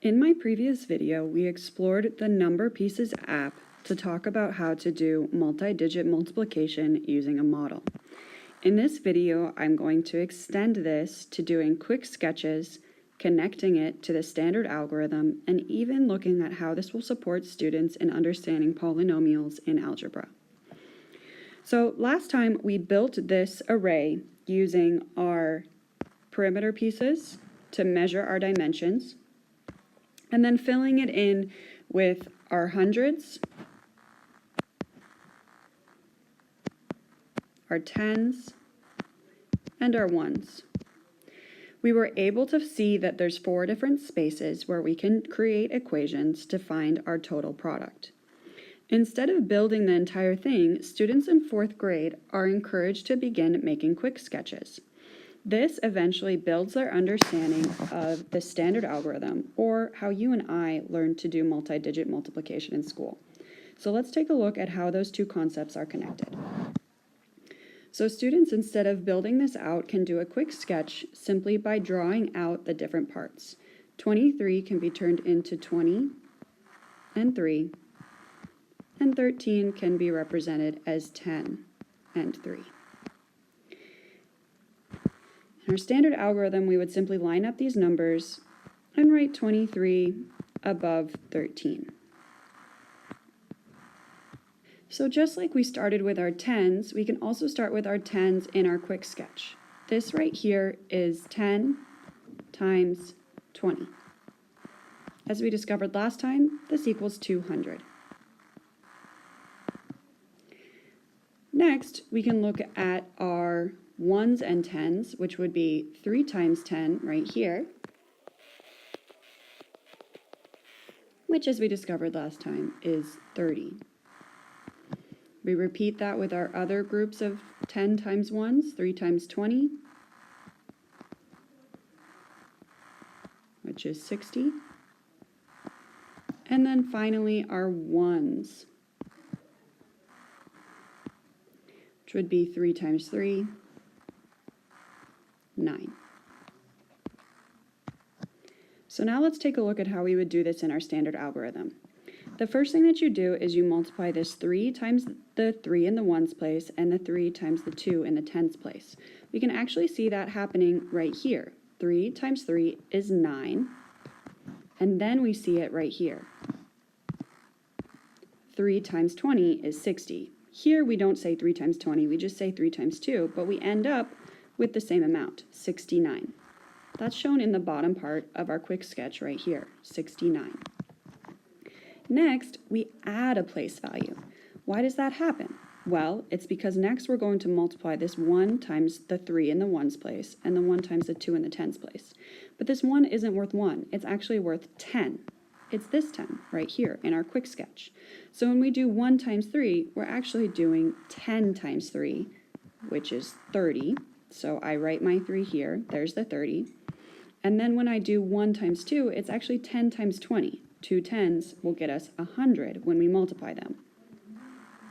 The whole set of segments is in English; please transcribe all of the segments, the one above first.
In my previous video, we explored the Number Pieces app to talk about how to do multi-digit multiplication using a model. In this video, I'm going to extend this to doing quick sketches, connecting it to the standard algorithm, and even looking at how this will support students in understanding polynomials in algebra. So last time we built this array using our perimeter pieces to measure our dimensions, and then filling it in with our hundreds, our tens, and our ones. We were able to see that there's 4 different spaces where we can create equations to find our total product. Instead of building the entire thing, students in 4th grade are encouraged to begin making quick sketches. This eventually builds their understanding of the standard algorithm, or how you and I learned to do multi-digit multiplication in school. So let's take a look at how those two concepts are connected. So students, instead of building this out, can do a quick sketch simply by drawing out the different parts. 23 can be turned into 20 and 3, and 13 can be represented as 10 and 3. In our standard algorithm, we would simply line up these numbers and write 23 above 13. So just like we started with our tens, we can also start with our tens in our quick sketch. This right here is 10 times 20. As we discovered last time, this equals 200. Next, we can look at our ones and tens, which would be 3 times 10 right here, which, as we discovered last time, is 30. We repeat that with our other groups of 10 times 1s, 3 times 20, which is 60. And then finally our 1s, which would be 3 times 3, 9. So now let's take a look at how we would do this in our standard algorithm. The first thing that you do is you multiply this 3 times the 3 in the ones place and the 3 times the 2 in the tens place. We can actually see that happening right here. 3 times 3 is 9, and then we see it right here. 3 times 20 is 60. Here we don't say 3 times 20, we just say 3 times 2, but we end up with the same amount, 69. That's shown in the bottom part of our quick sketch right here, 69. Next, we add a place value. Why does that happen? Well, it's because next we're going to multiply this 1 times the 3 in the ones place and the 1 times the 2 in the tens place. But this 1 isn't worth 1, it's actually worth 10. It's this 10 right here in our quick sketch. So when we do 1 times 3, we're actually doing 10 times 3, which is 30. So I write my 3 here, there's the 30. And then when I do 1 times 2, it's actually 10 times 20. 2 tens will get us 100 when we multiply them.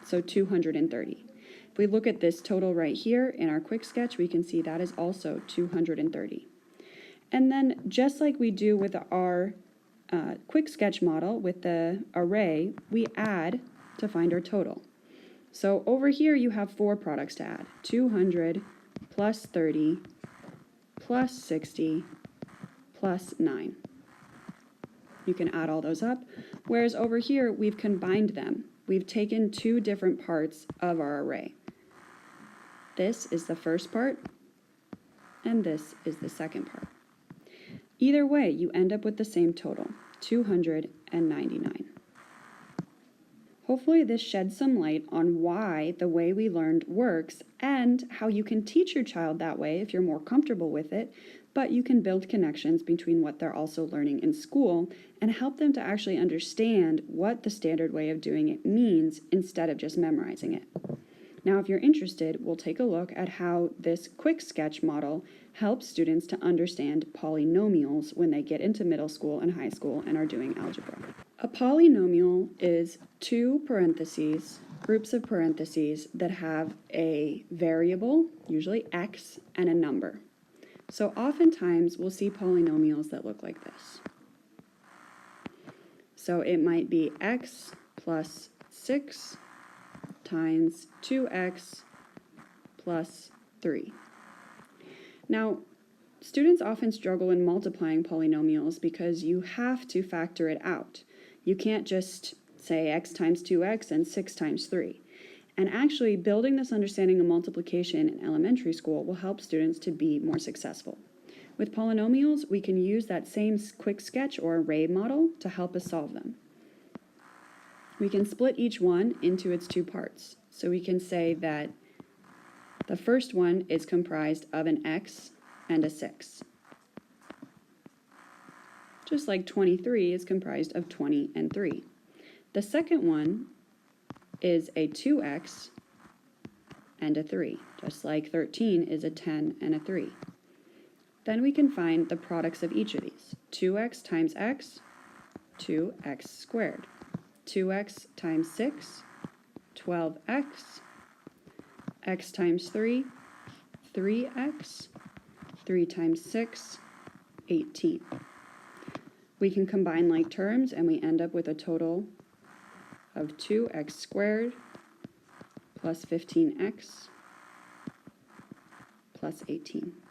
So 230. If we look at this total right here in our quick sketch, we can see that is also 230. And then just like we do with our quick sketch model with the array, we add to find our total. So over here you have 4 products to add. 200 plus 30 plus 60 plus 9. You can add all those up, whereas over here we've combined them. We've taken 2 different parts of our array. This is the first part, and this is the second part. Either way, you end up with the same total, 299. Hopefully this sheds some light on why the way we learned works and how you can teach your child that way if you're more comfortable with it, but you can build connections between what they're also learning in school and help them to actually understand what the standard way of doing it means instead of just memorizing it. Now, if you're interested, we'll take a look at how this quick sketch model helps students to understand polynomials when they get into middle school and high school and are doing algebra. A polynomial is 2 parentheses, groups of parentheses that have a variable, usually x, and a number. So oftentimes we'll see polynomials that look like this. So it might be x plus 6 times 2x plus 3. Now, students often struggle in multiplying polynomials because you have to factor it out. You can't just say x times 2x and 6 times 3. And actually, building this understanding of multiplication in elementary school will help students to be more successful. With polynomials, we can use that same quick sketch or array model to help us solve them. We can split each one into its two parts. So we can say that the first one is comprised of an x and a 6. Just like 23 is comprised of 20 and 3. The second one is a 2x and a 3, just like 13 is a 10 and a 3. Then we can find the products of each of these. 2x times x, 2x squared. 2x times 6, 12x. X times 3, 3x. 3 times 6, 18. We can combine like terms and we end up with a total of 2x squared plus 15x plus 18.